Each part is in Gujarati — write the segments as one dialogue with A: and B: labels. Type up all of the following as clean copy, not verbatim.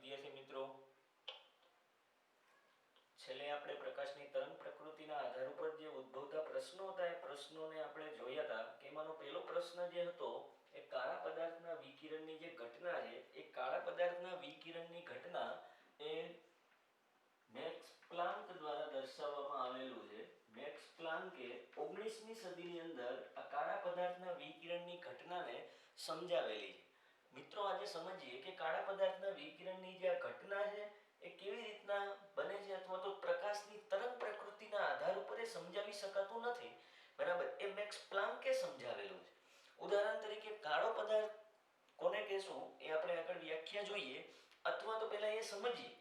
A: વિદ્યાર્થી મિત્રો, છેલ્લે આપણે પ્રકાશની તરંગ પ્રકૃતિના આધાર ઉપર જે ઉદ્ભવતા પ્રશ્નો હતા એ પ્રશ્નોને આપણે જોયા હતા કે એમાંનો પહેલો પ્રશ્ન જે હતો એ કાળા પદાર્થના વિકિરણની જે ઘટના છે એ કાળા પદાર્થના વિકિરણની ઘટના એ મેક્સ પ્લાન્ક દ્વારા દર્શાવવામાં આવેલું છે. મેક્સ પ્લાન્કે 19મી સદીની અંદર આ કાળા પદાર્થના વિકિરણની ઘટનાને સમજાવેલી છે. મિત્રો, આજે સમજીએ કે કાળા પદાર્થના વિકિરણની જે આ ઘટના છે એ કેવી રીતના બને છે, અથવા તો પ્રકાશની તરંગ પ્રકૃતિના આધાર ઉપર એ સમજાવી શકાતું નથી. બરાબર, એ મેક્સ પ્લાન્કે સમજાવેલું છે. ઉદાહરણ તરીકે કાળો પદાર્થ કોને કહેશું એ આપણે આગળ વ્યાખ્યા જોઈએ, અથવા તો પહેલા એ સમજીએ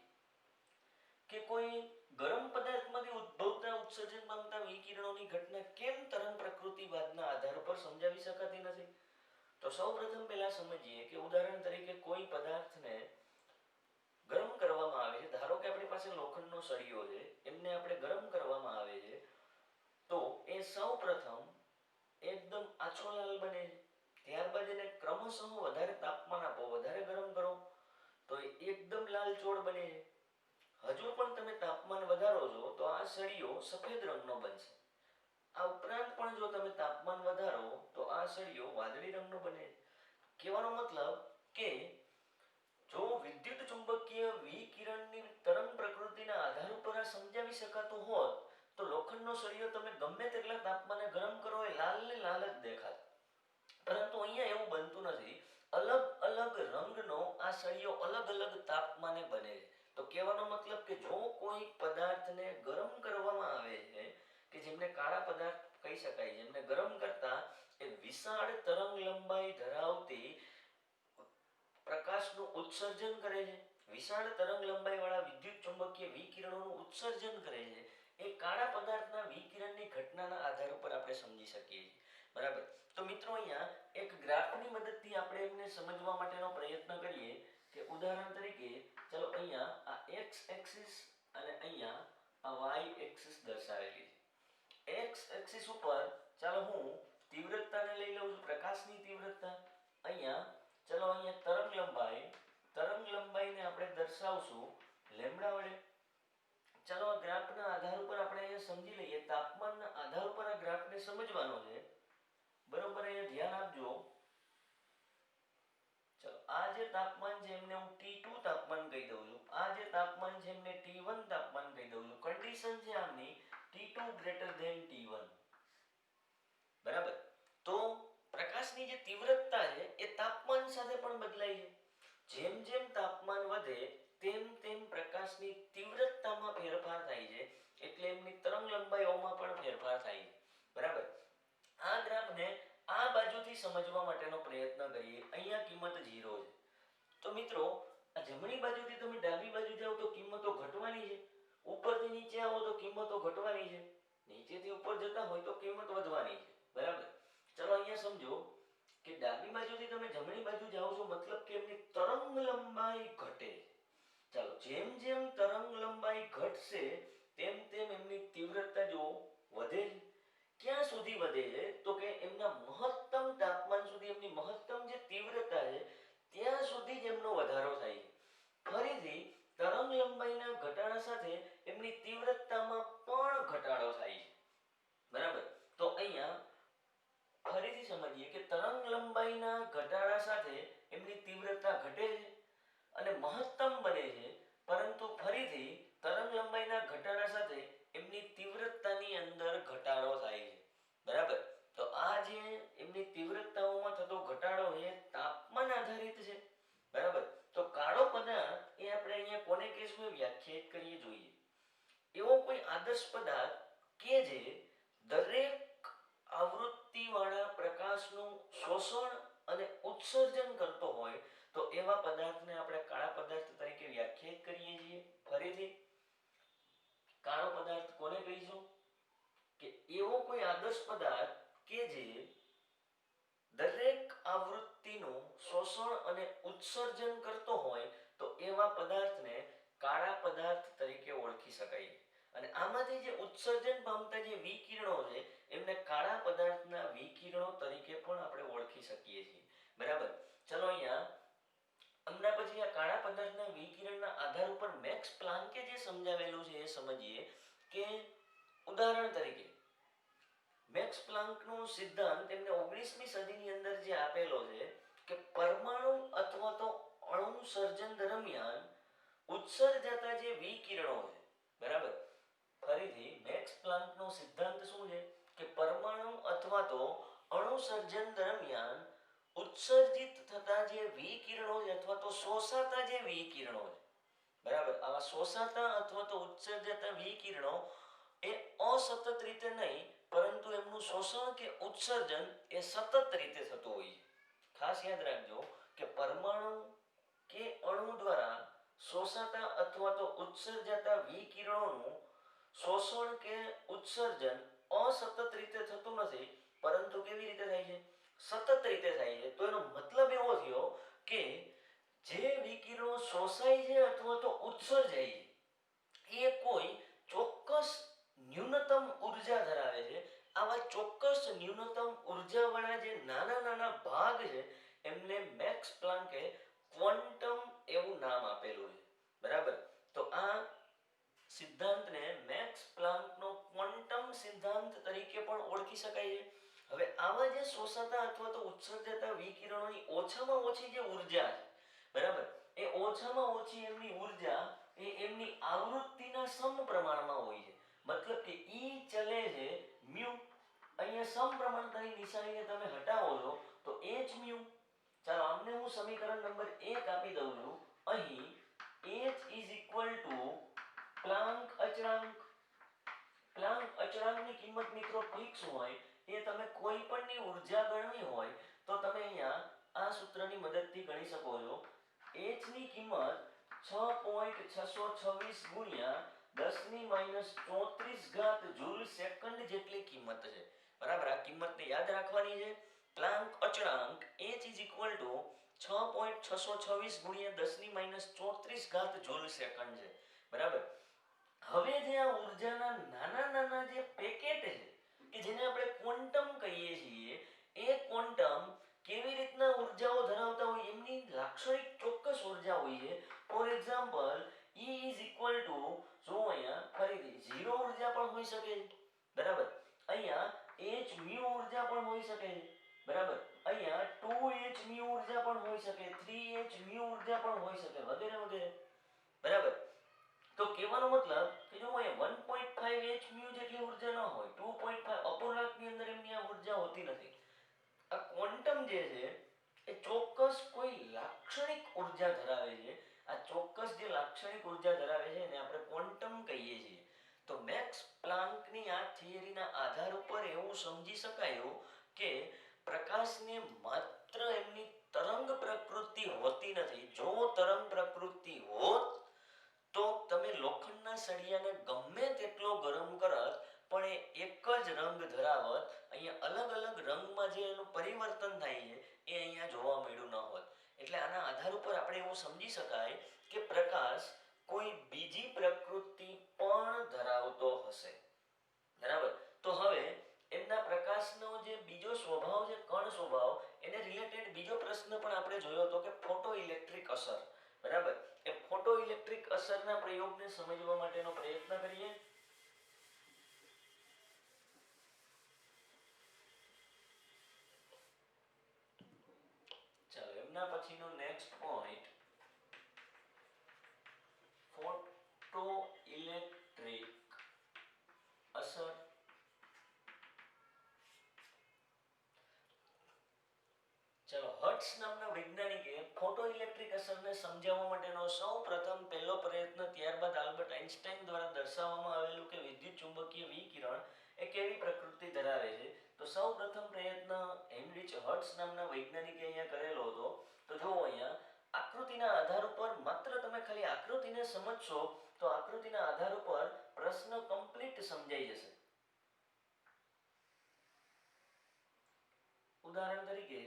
A: કે કોઈ ગરમ પદાર્થમાંથી ઉદ્ભવતા ઉત્સર્જન પામતા વિકિરણોની ઘટના કેમ તરંગ પ્રકૃતિવાદના આધાર પર સમજાવી શકાતી નથી. તો સૌપ્રથમ પહેલા સમજીએ કે ઉદાહરણ તરીકે કોઈ પદાર્થને ગરમ કરવામાં આવે છે. ધારો કે આપણી પાસે લોખંડનો સળિયો છે, એમને આપણે ગરમ કરવામાં આવે છે તો એ સૌપ્રથમ એકદમ આછો લાલ બને છે. ત્યારબાદ એને ક્રમશઃ વધારે તાપમાન આપો, વધારે ગરમ કરો તો એ એકદમ લાલચોળ બને છે. હજુ પણ તમે તાપમાન વધારો છો તો આ સળિયો સફેદ રંગનો બનશે. આ ઉપરાંત પણ જો તમે તાપમાન વધારો તો આ સળિયો વાદળી રંગનો બને. કહેવાનો મતલબ કે જો વિદ્યુત ચુંબકીય વિકિરણની તરંગ પ્રકૃતિના આધાર ઉપર આ સમજાવી શકાતું હોત તો લોખંડનો સળિયો તમે ગમે તેટલા તાપમાને ગરમ કરો એ લાલ ને લાલ જ દેખાત. પરંતુ અહીંયા એવું બનતું નથી. અલગ અલગ રંગનો આ સળિયો અલગ અલગ તાપમાને બને છે. તો કહેવાનો મતલબ કે જો કોઈ પદાર્થને ગરમ કરવામાં આવે છે કે જેમને કાળા પદાર્થ કહી શકાય, જેમને ગરમ કરતા એ વિશાળ તરંગ લંબાઈ ધરાવતી પ્રકાશનું ઉત્સર્જન કરે છે, વિશાળ તરંગ લંબાઈ વાળા વિદ્યુત ચુંબકીય વિકિરણોનું ઉત્સર્જન કરે છે, એ કાળા પદાર્થના વિકિરણની ઘટનાના આધાર ઉપર આપણે સમજી શકીએ છીએ. બરાબર, તો મિત્રો અહીંયા એક ગ્રાફની મદદથી આપણે એમને સમજવા માટેનો પ્રયત્ન કરીએ કે ઉદાહરણ તરીકે ચલો અહીંયા આ એક્સ એક્સિસ અને અહીંયા આ વાય એક્સિસ દર્શાવેલી છે. એક્સ એક્સિસ ઉપર ચાલો હું તીવ્રતાને લઈ લઉં છું, પ્રકાશની તીવ્રતા. અહીંયા ચલો અહીંયા તરંગ લંબાઈને આપણે દર્શાવશું લેમ્ડા વડે. ચલો આ ગ્રાફના આધાર ઉપર આપણે અહીંયા સમજી લઈએ, તાપમાનના આધાર ઉપર આ ગ્રાફને સમજવાનો છે. બરોબર, અહીંયા ધ્યાન આપજો. ચલો આ જે તાપમાન છે એમને હું T2 તાપમાન કહી દઉં છું, આ જે તાપમાન છે એમને T1 તાપમાન કહી દઉં છું. કન્ડિશન છે આમની T2 > T1. બરાબર, તો પ્રકાશની જે તીવ્રતા છે એ તાપમાન સાથે પણ બદલાય છે. જેમ જેમ તાપમાન વધે તેમ તેમ પ્રકાશની તીવ્રતામાં ફેરફાર થાય છે, એટલે એમની તરંગ લંબાઈઓમાં પણ ફેરફાર થાય છે. બરાબર, આ ગ્રાફને આ બાજુથી સમજવા માટેનો પ્રયત્ન કરીએ. અહીંયા કિંમત 0 છે. તો મિત્રો આ જમણી બાજુથી તમે ડાબી બાજુ જાઓ તો કિંમતો ઘટવાની છે, ઉપરથી નીચે આવો તો કિંમતો ઘટવાની છે, નીચેથી ઉપર જતા હોય તો કિંમત વધવાની છે. બરાબર, ચલો અહીંયા સમજો કે ડાબી બાજુથી તમે જમણી બાજુ જાઓ છો, મતલબ કે એમની તરંગ લંબાઈ ઘટે. ચાલો, જેમ જેમ તરંગ લંબાઈ ઘટશે તેમ તેમ એમની તીવ્રતા જો વધે. ક્યાં સુધી વધે છે તો કે એમના મહત્તમ તાપમાન સુધી, એમની મહત્તમ જે તીવ્રતા છે ત્યાં સુધી જ એમનો વધારો થાય છે. ફરીથી તરંગ લંબાઈના ઘટાડા સાથે એમની તીવ્રતામાં પણ ઘટાડો થાય છે. બરાબર, તો અહીંયા ફરીથી સમજીએ કે તરંગ લંબાઈના ઘટાડા સાથે એમની તીવ્રતા ઘટે છે અને મહત્તમ બને છે, પરંતુ ફરીથી તરંગ લંબાઈના ઘટાડા સાથે એમની તીવ્રતાની અંદર ઘટાડો થાય છે. બરાબર, તો આ જે એમની તીવ્રતાઓમાં થતો ઘટાડો એ તાપમાન આધારિત છે. બરાબર, તો કાળો પદાર્થ એ આપણે અહીંયા કોને કહેશું એ વ્યાખ્યાયિત કરીએ જોઈએ. એવો કોઈ આદર્શ પદાર્થ કે જે દરેક આવૃત્તિ વાળા પ્રકાશનું શોષણ અને ઉત્સર્જન કરતો હોય તો એવા પદાર્થને આપણે કાળા પદાર્થ તરીકે વ્યાખ્યાયિત કરીએ છીએ. ફરીથી કાળો પદાર્થ કોને કહીશું કે એવો કોઈ આદર્શ પદાર્થ કે જે દરેક આવૃત્તિનું શોષણ અને ઉત્સર્જન કરતો હોય તો એવા પદાર્થને કાળા પદાર્થ તરીકે ઓળખી શકાય. અને આમાંથી જે ઉત્સર્જન પામતા જે વિકિરણો છે એમને કાળા પદાર્થના વિકિરણો તરીકે પણ આપણે ઓળખી શકીએ છીએ. બરાબર, ચલો અહીંયા હમણાં પછી આ કાળા પદાર્થના વિકિરણના ઉદાહરણ તરીકે મેક્સ પ્લાન્કનો સિદ્ધાંત એમને 19મી સદીની અંદર જે આપેલો છે કે પરમાણુ અથવા તો અણુ સર્જન દરમિયાન ઉત્સર્જાતા જે વિકિરણો છે, બરાબર, ફરીથી મેક્સ પ્લાન્કનો સિદ્ધાંત શું છે કે પરમાણુ અથવા તો અણુ સર્જન દરમિયાન ઉત્સર્જિત થતા જે વિકિરણો છે અથવા તો શોષાતા જે વિકિરણો છે, બરાબર, આવા શોષાતા અથવા તો ઉત્સર્જાતા વિકિરણો એ અસતત રીતે નહીં પરંતુ એમનું શોષણ કે ઉત્સર્જન એ સતત રીતે થતું હોય છે. ખાસ યાદ રાખજો કે પરમાણુ કે અણુ દ્વારા શોષાતા અથવા તો ઉત્સર્જાતા વિકિરણોનું શોષણ કે ઉત્સર્જન અસતત રીતે થતું નથી પરંતુ કેવી રીતે થાય છે? સતત રીતે થાય છે. તો એનો મતલબ એવો થયો કે જે વિકિરણો શોષાય છે અથવા તો ઉત્સર્જાય છે એ કોઈ ચોક્કસ ન્યૂનતમ ઉર્જા ધરાવે છે. આવા ચોક્કસ ન્યૂનતમ ઉર્જાવાળા જે નાના નાના ભાગ છે એમને મેક્સ પ્લાન્કે ક્વોન્ટમ એવું નામ આપેલું છે, બરાબર. તો આ સિદ્ધાંતને મેક્સ પ્લાન્કનો ક્વોન્ટમ સિદ્ધાંત તરીકે પણ ઓળખી શકાય છે. હવે આવા જે શોષાતા અથવા તો ઉત્સર્જાતા વિકિરણોની ઓછામાં ઓછી જે ઉર્જા છે, બરાબર, એ ઓછામાં ઓછી એમની ઉર્જા એ એમની આવૃત્તિના સમપ્રમાણમાં હોય છે. મતલબ કે ઈ ચલે છે મ્યુ. અહીંયા સમપ્રમાણતાની નિશાનીને તમે હટાવો છો તો h મ્યુ. ચાલો આમને હું સમીકરણ નંબર 1 આપી દઉં છું. અહીં h is equal to Planck અચળાંક. પ્લાન્ક અચળાંકની કિંમત મિત્રો ફિક્સ હોય એ તમે કોઈ પણની ઉર્જા ગણવી હોય તો તમે અહીંયા આ સૂત્રની મદદથી ગણી શકો છો. h ની કિંમત 6.626 ગુણ્યા 10⁻³ જૂલ સેકન્ડ જેટલી કિંમત છે, બરાબર. આ કિંમતને યાદ રાખવાની છે. પ્લાન્ક અચળાંક h ઇઝ ઇક્વલ ટુ 6.626 ગુણ્યા 10⁻³ જૂલ સેકન્ડ છે, બરાબર. હવે જે આ ઉર્જાના નાના નાના જે પેકેટ છે કે જેને આપણે ક્વોન્ટમ કહીએ છીએ એ ક્વોન્ટમ કેવી રીતના ઉર્જાઓ ધરાવતા હોય એમની લાક્ષણિક ચોક્કસ ઉર્જા હોય છે. For example E is equal to, જો અહીંયા ફરીથી 0 ઉર્જા પણ હોઈ શકે છે, બરાબર. અહીંયા h મ્યુ ઉર્જા પણ હોઈ શકે છે, બરાબર. અહીંયા 2h મ્યુ ઉર્જા પણ હોઈ શકે, 3h મ્યુ ઉર્જા પણ હોઈ શકે, વગેરે વગેરે, બરાબર. તો કહેવાનો મતલબ કે જો અહીંયા 1.5h મ્યુ જેટલી ઉર્જા ન હોય, 2.5 અપૂર્ણાંકની અંદર એમની આ ઉર્જા હોતી નથી. આ ક્વોન્ટમ જે છે એ ચોક્કસ કોઈ લાક્ષણિક ઉર્જા ધરાવે છે. આ ચોક્કસ જે લાક્ષણિક ઉર્જા ધરાવે છે એને આપણે ક્વોન્ટમ કહીએ છીએ. તો મેક્સ પ્લાન્કની આ થિયરીના આધાર ઉપર એવું સમજી શકાયું કે પ્રકાશને માત્ર એમની તરંગ પ્રકૃતિ હોતી નથી. જો તરંગ પ્રકૃતિ હોત તો તમે લોખંડના સળિયાને ગમે તેટલો ગરમ કરત પણ એ એક જ રંગ ધરાવત. અહીંયા અલગ અલગ રંગમાં જે એનું પરિવર્તન થાય છે એ અહીંયા જોવા મળ્યું ન હોત. એટલે આના આધાર ઉપર આપણે એવું સમજી શકાય કે પ્રકાશ કોઈ બીજી પ્રકૃતિ પણ ધરાવતો હશે, બરાબર. તો હવે એમના પ્રકાશનો જે બીજો સ્વભાવ છે, કણ સ્વભાવ, એને રિલેટેડ બીજો પ્રશ્ન પણ આપણે જોયો હતો કે ફોટો ઇલેક્ટ્રિક અસર, બરાબર. એ ફોટો ઇલેક્ટ્રિક અસરના પ્રયોગને સમજવા માટેનો પ્રયત્ન કરીએ. ચાલો એમના પછીનો નેક્સ્ટ પોઈન્ટ ફોટો ઇલેક્ટ્રિક અસર. ચલો હર્ટ્ઝ નામના વૈજ્ઞાનિકે ફોટો ઇલેક્ટ્રિક અસરને સમજાવવા માટેનો સૌપ્રથમ પહેલો પ્રયત્ન ત્યારબાદ આલ્બર્ટ આઇન્સ્ટાઇન દ્વારા દર્શાવવામાં આવેલું કે વિદ્યુત ચુંબકીય વિકિરણ એ કેવી પ્રકૃતિ ધરાવે છે. તો સૌપ્રથમ પ્રયત્ન હેનરીચ હર્ટ્ઝ નામના વૈજ્ઞાનિકે અહીંયા કરેલો હતો. તો જુઓ અહીંયા આકૃતિના આધાર ઉપર, માત્ર તમે ખાલી આકૃતિને સમજશો તો આકૃતિના આધાર ઉપર પ્રશ્ન કમ્પ્લીટ સમજાઈ જશે. ઉદાહરણ તરીકે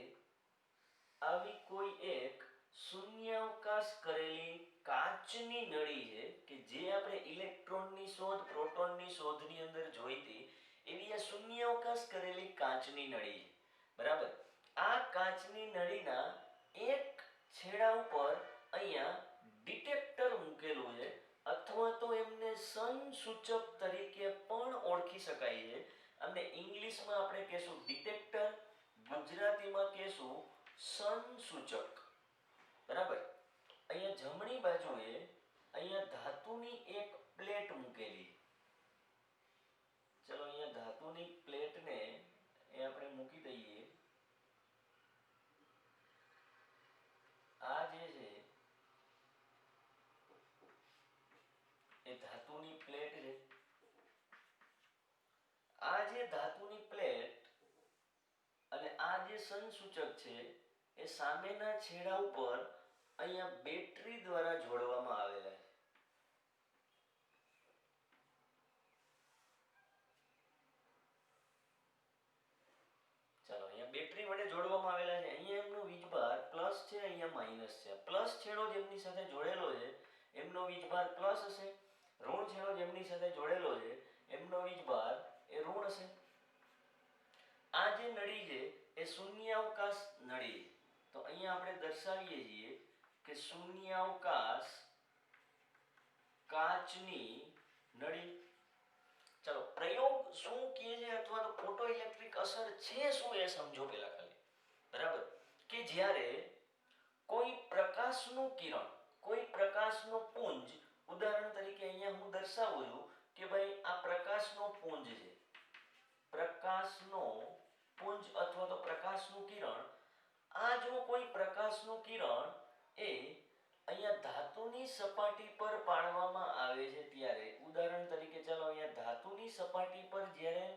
A: આવી કોઈ એક શૂન્યાવકાશ કરેલી કાચની નળી છે કે જે આપણે ઇલેક્ટ્રોનની શોધ, પ્રોટોનની શોધની અંદર જોઈ હતી, એવી આ શૂન્યાવકાશ કરેલી કાચની નળી છે, બરાબર. આ કાચની નળીના એક છેડા ઉપર અહીંયા ડિટેક્ટર મૂકેલું છે અથવા તો એમને સંસૂચક તરીકે પણ ઓળખી શકાય છે. અને ઇંગ્લિશમાં આપણે કહેશું ડિટેક્ટર, ગુજરાતીમાં કહેશું સંસૂચક. બરાબર. અહીંયા જમણી બાજુએ અહીંયા ધાતુની એક પ્લેટ મૂકેલી. ચલો અહીંયા ધાતુની પ્લેટને એ આપણે મૂકી દઈએ. આ જે છે એ ધાતુની પ્લેટ છે. આ જે ધાતુની પ્લેટ અને આ જે સંસૂચક છે એ સામેના છેડા ઉપર અહીંયા બેટરી દ્વારા જોડવામાં આવેલા છે. ચાલો અહીંયા બેટરી વડે જોડવામાં આવેલા છે. અહીંયા એમનો વીજભાર પ્લસ છે, અહીંયા માઇનસ છે. પ્લસ છેડો જેમની સાથે જોડેલો છે એમનો વીજભાર પ્લસ હશે. ઋણ છેડો જેમની સાથે જોડેલો છે એમનો વીજભાર એ ઋણ હશે. આ જે નળી છે એ શૂન્યાવકાશ નળી. તો અહીંયા આપણે દર્શાવીએ છીએ કે શૂન્યાવકાશ કાચની નળી. ચલો પ્રયોગ શું કહે છે અથવા તો ફોટો ઇલેક્ટ્રિક અસર છે શું એ સમજો પેલા ખાલી. બરાબર. કે જ્યારે કોઈ પ્રકાશનું કિરણ, કોઈ પ્રકાશનું પુંજ, ઉદાહરણ તરીકે અહીંયા હું દર્શાવું છું કે ભાઈ આ પ્રકાશનો પુંજ છે. પ્રકાશનો પુંજ અથવા તો પ્રકાશનું કિરણ. આ જો કોઈ પ્રકાશનું કિરણ એ અહીંયા ધાતુની સપાટી પર પાડવામાં આવે છે ત્યારે, ઉદાહરણ તરીકે ચાલો અહીંયા ધાતુની સપાટી પર જ્યારે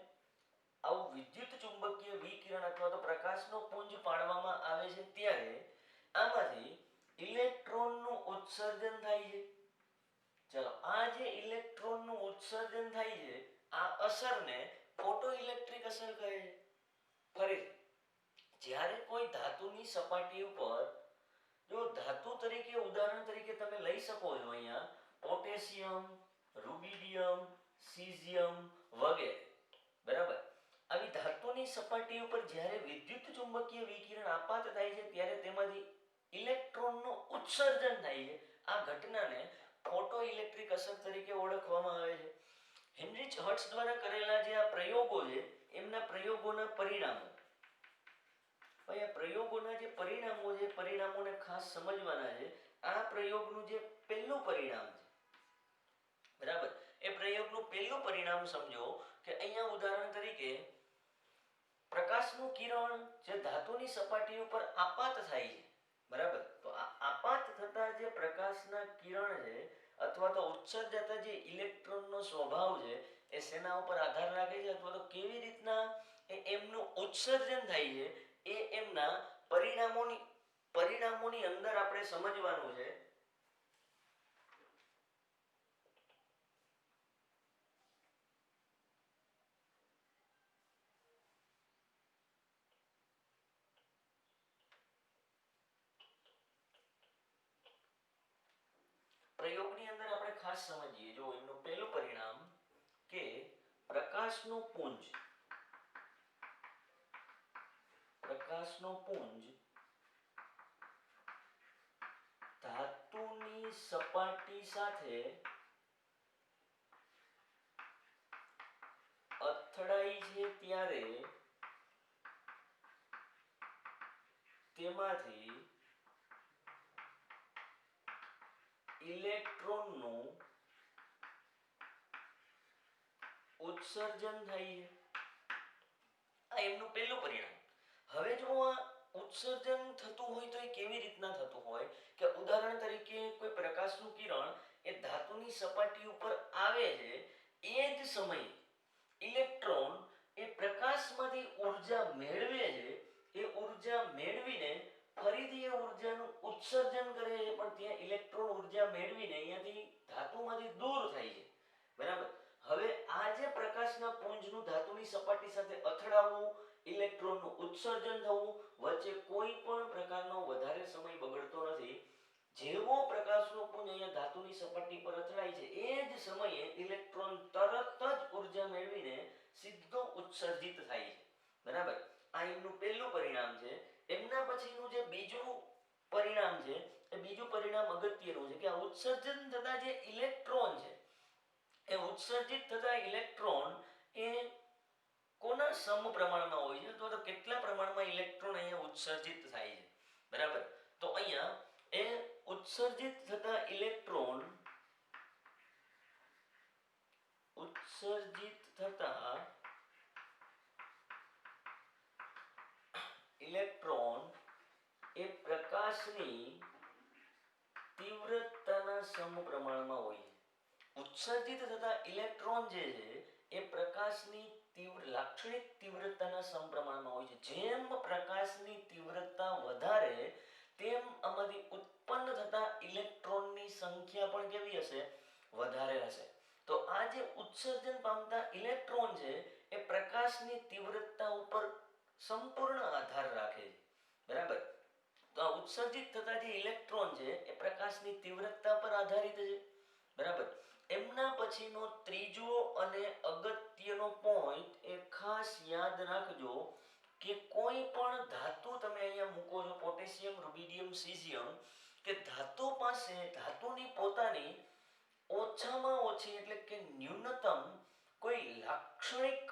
A: આવું વિદ્યુત ચુંબકીય વિકિરણ અથવા તો પ્રકાશનો પુંજ પાડવામાં આવે છે ત્યારે આમાંથી ઇલેક્ટ્રોનનું ઉત્સર્જન થાય છે. ચલો આ જે ઇલેક્ટ્રોનનું ઉત્સર્જન થાય છે આ અસરને ફોટો ઇલેક્ટ્રિક અસર કહે છે. ફરી જ્યારે કોઈ ધાતુની સપાટી ઉપર જો ધાતુ તરીકે ઉદાહરણ તરીકે તમે લઈ શકો છો અહીંયા પોટેશિયમ, રૂબિડિયમ, સીઝિયમ વગેરે. બરાબર. આવી ધાતુની સપાટી ઉપર જ્યારે વિદ્યુત ચુંબકીય વિકિરણ આપાત થાય છે ત્યારે તેમાંથી ઇલેક્ટ્રોનનું ઉત્સર્જન થાય છે. આ ઘટનાને ફોટો ઇલેક્ટ્રિક અસર તરીકે ઓળખવામાં આવે છે. હેનરીચ હર્ટ્ઝ દ્વારા કરેલા જે આ પ્રયોગો છે એમના પ્રયોગોના પરિણામો. ભાઈ આ પ્રયોગોના જે પરિણામો છે પરિણામોને ખાસ સમજવાના છે. આ પ્રયોગનું જે પહેલું પરિણામ છે, બરાબર, એ પ્રયોગનું પહેલું પરિણામ સમજો કે અહીંયા ઉદાહરણ તરીકે પ્રકાશનું કિરણ જે ધાતુની સપાટી ઉપર આપાત થાય છે. બરાબર. તો આ આપાત થતા જે પ્રકાશના કિરણ છે અથવા તો ઉત્સર્જાતા જે ઇલેક્ટ્રોનનો સ્વભાવ છે એ શેના ઉપર આધાર રાખે છે અથવા તો કેવી રીતના એમનું ઉત્સર્જન થાય છે એ એમના પરિણામોની અંદર આપણે સમજવાનું છે. પ્રયોગની અંદર આપણે ખાસ સમજીએ. જો એમનું પહેલું પરિણામ કે પ્રકાશનું પુંજ ધાતુની સપાટી સાથે અથડાય છે ત્યારે તેમાંથી ઇલેક્ટ્રોનનું ઉત્સર્જન થાય છે. આ એમનું પહેલું પરિણામ. હવે જો આ ઉત્સર્જન થતું હોય તો એ કેવી રીતના થતું હોય કે ઉદાહરણ તરીકે કોઈ પ્રકાશનું કિરણ એ ધાતુની સપાટી ઉપર આવે છે એ જ સમયે ઇલેક્ટ્રોન એ પ્રકાશમાંથી ઊર્જા મેળવે છે. એ ઊર્જા મેળવીને ફરીથી એ ઊર્જાનું ઉત્સર્જન કરે છે પણ ત્યાં ઇલેક્ટ્રોન ઊર્જા મેળવીને અહીંયાથી ધાતુમાંથી દૂર થાય છે. બરાબર. હવે આ જે પ્રકાશના પુંજનું ધાતુની સપાટી સાથે અથડાવવું, ઇલેક્ટ્રોનનું ઉત્સર્જન થવું, વચ્ચે કોઈ પણ પ્રકારનો વધારે સમય બગડતો નથી. જેવો પ્રકાશનો પુંજ અહીંયા ધાતુની સપાટી પર અથડાય છે એ જ સમયે ઇલેક્ટ્રોન તરત જ ઊર્જા મેળવીને સીધો ઉત્સર્જિત થાય છે. બરાબર. આ એમનું પહેલું પરિણામ છે. એમના પછીનું જે બીજું પરિણામ છે એ બીજું પરિણામ અગત્યનું છે કે આ ઉત્સર્જન થતા જે ઇલેક્ટ્રોન છે એ ઉત્સર્જિત થતા ઇલેક્ટ્રોન એ કોના સમપ્રમાણમાં હોય છે અથવા તો કેટલા પ્રમાણમાં ઇલેક્ટ્રોન અહીંયા ઉત્સર્જિત થાય છે, બરાબર. તો અહીંયા એ ઉત્સર્જિત થતા ઇલેક્ટ્રોન એ પ્રકાશની તીવ્રતાના સમપ્રમાણમાં હોય છે. ઉત્સર્જિત થતા ઇલેક્ટ્રોન જે છે એ પ્રકાશની લાક્ષણિક તીવ્રતાના સમપ્રમાણમાં હોય છે. જેમ પ્રકાશની તીવ્રતા વધારે તેમ આમાંથી ઉત્પન્ન થતા ઇલેક્ટ્રોનની સંખ્યા પણ કેવી હશે? વધારે હશે. તો આ જે ઉત્સર્જન પામતા ઇલેક્ટ્રોન છે એ પ્રકાશની તીવ્રતા ઉપર સંપૂર્ણ આધાર રાખે છે, બરાબર. તો આ ઉત્સર્જિત થતા જે ઇલેક્ટ્રોન છે એ પ્રકાશની તીવ્રતા પર આધારિત છે, બરાબર. એમના પછીનો ત્રીજો અને અગત્યનો પોઈન્ટ એ ખાસ યાદ રાખજો કે કોઈ પણ ધાતુ તમે અહીંયા મૂકો છો, પોટેશિયમ, રુબિડિયમ, સીઝિયમ, કે ધાતુની પોતાની ઓછામાં ઓછી એટલે કે ન્યૂનતમ કોઈ લાક્ષણિક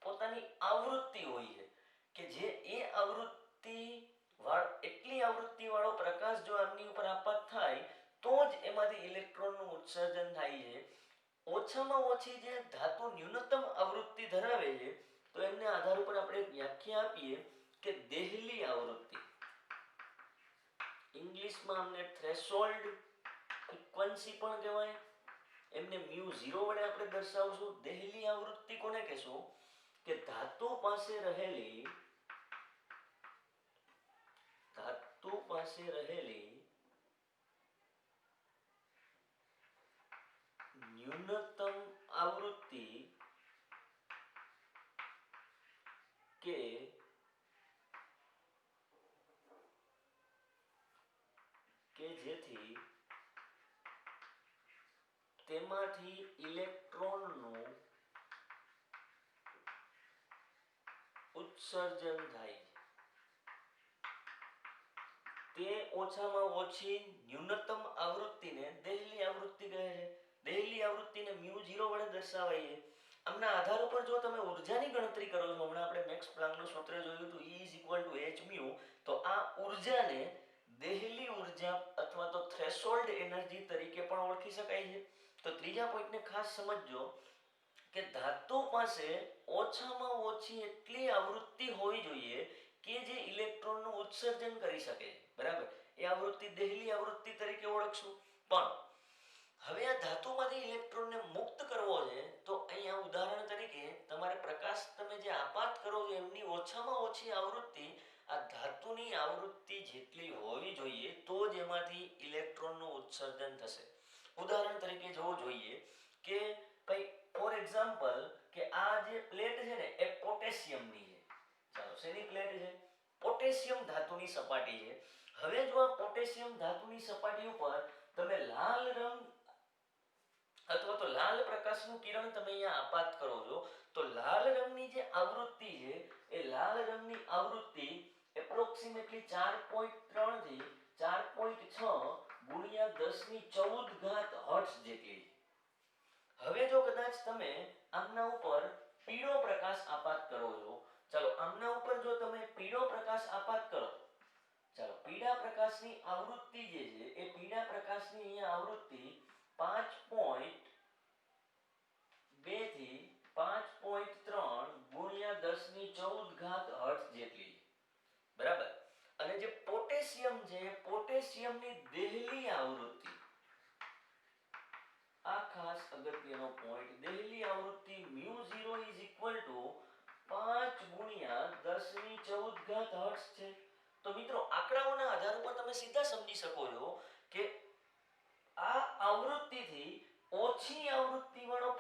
A: પોતાની આવૃત્તિ હોય છે કે જે એ આવૃત્તિ એટલી આવૃત્તિ વાળો પ્રકાશ જો આમની ઉપર આપાત થાય તો જ એમાંથી ઇલેક્ટ્રોનનું ઉત્સર્જન થાય છે. ઓછામાં ઓછી જે ધાતુ ન્યૂનતમ આવૃત્તિ ધરાવે છે તો એમના આધાર ઉપર આપણે વ્યાખ્યા આપીએ કે દેહલી આવૃત્તિ. ઇંગ્લિશમાં અમને થ્રેશોલ્ડ ફ્રીક્વન્સી પણ કહેવાય. એમને μ0 વડે આપણે દર્શાવશું. દેહલી આવૃત્તિ કોને કહેશું? કે ધાતુ પાસે રહેલી ન્યૂનતમ આવૃત્તિ કે જેથી તેમાંથી ઇલેક્ટ્રોનનું ઉત્સર્જન થાય. તે ઓછામાં ઓછી ન્યૂનતમ આવૃત્તિને દેહલી આવૃત્તિ કહે છે. દેહલી આવૃત્તિને μ0 વડે દર્શાવાય છે. આમના આધાર ઉપર જો તમે ઉર્જાની ગણતરી કરો છો, હમણાં આપણે મેક્સ પ્લાન્કનું સૂત્ર જોયું હતું E=hν, તો આ ઉર્જાને દેહલી ઉર્જા અથવા તો થ્રેશોલ્ડ એનર્જી તરીકે પણ ઓળખી શકાય છે. તો ત્રીજા પોઈન્ટને ખાસ સમજજો કે ધાતુ પાસે ઓછામાં ઓછી એટલી આવૃત્તિ હોવી જોઈએ કે જે ઇલેક્ટ્રોનનું ઉત્સર્જન કરી શકે, બરાબર. એ આવૃત્તિ દેહલી આવૃત્તિ તરીકે ઓળખશું. પણ હવે આ ધાતુમાંથી ઇલેક્ટ્રોનને મુક્ત કરવો છે તો અહીંયા ઉદાહરણ તરીકે તમારે પ્રકાશ તમે જે આપાત કરો છો એમની ઓછામાં ઓછી આવૃત્તિ આ ધાતુની આવૃત્તિ જેટલી હોવી જોઈએ તો જ એમાંથી ઇલેક્ટ્રોનનું ઉત્સર્જન થશે. ઉદાહરણ તરીકે જોવું જોઈએ કે ભાઈ ફોર એક્ઝામ્પલ કે આ જે પ્લેટ છે ને એ પોટેશિયમની છે. ચાલો, શેની પ્લેટ છે? પોટેશિયમ ધાતુની સપાટી છે. હવે જો આ પોટેશિયમ ધાતુની સપાટી ઉપર તમે લાલ રંગ અથવા તો લાલ પ્રકાશનું કિરણ તમે અહીંયા આપાત કરો છો તો લાલ રંગની જે આવૃત્તિ છે એ લાલ રંગની આવૃત્તિ એપ્રોક્સિમેટલી 4.3 થી 4.6 ગુણ્યા 1014 હર્ટ્ઝ જેટલી. હવે જો કદાચ તમે આમના ઉપર પીળો પ્રકાશ આપાત કરો છો, ચાલો આમના ઉપર જો તમે પીળો પ્રકાશ આપાત કરો, ચાલો પીળા પ્રકાશની આવૃત્તિ જે છે એ પીળા પ્રકાશની અહીંયા આવૃત્તિ 5.2 થી 5.3 ગુણ્યા 1014 હર્ટ્ઝ જેટલી, બરાબર. અને જે પોટેશિયમ છે, પોટેશિયમની દેહલી આવૃત્તિ, આ ખાસ અગત્યનો પોઈન્ટ, દેહલી આવૃત્તિ μ0 5 ગુણ્યા 1014 હર્ટ્ઝ છે. તો મિત્રો આંકડાઓના આધાર ઉપર તમે સીધા સમજી શકો છો કે આ આવૃત્તિથી ઓછી આવૃત્તિ વાળો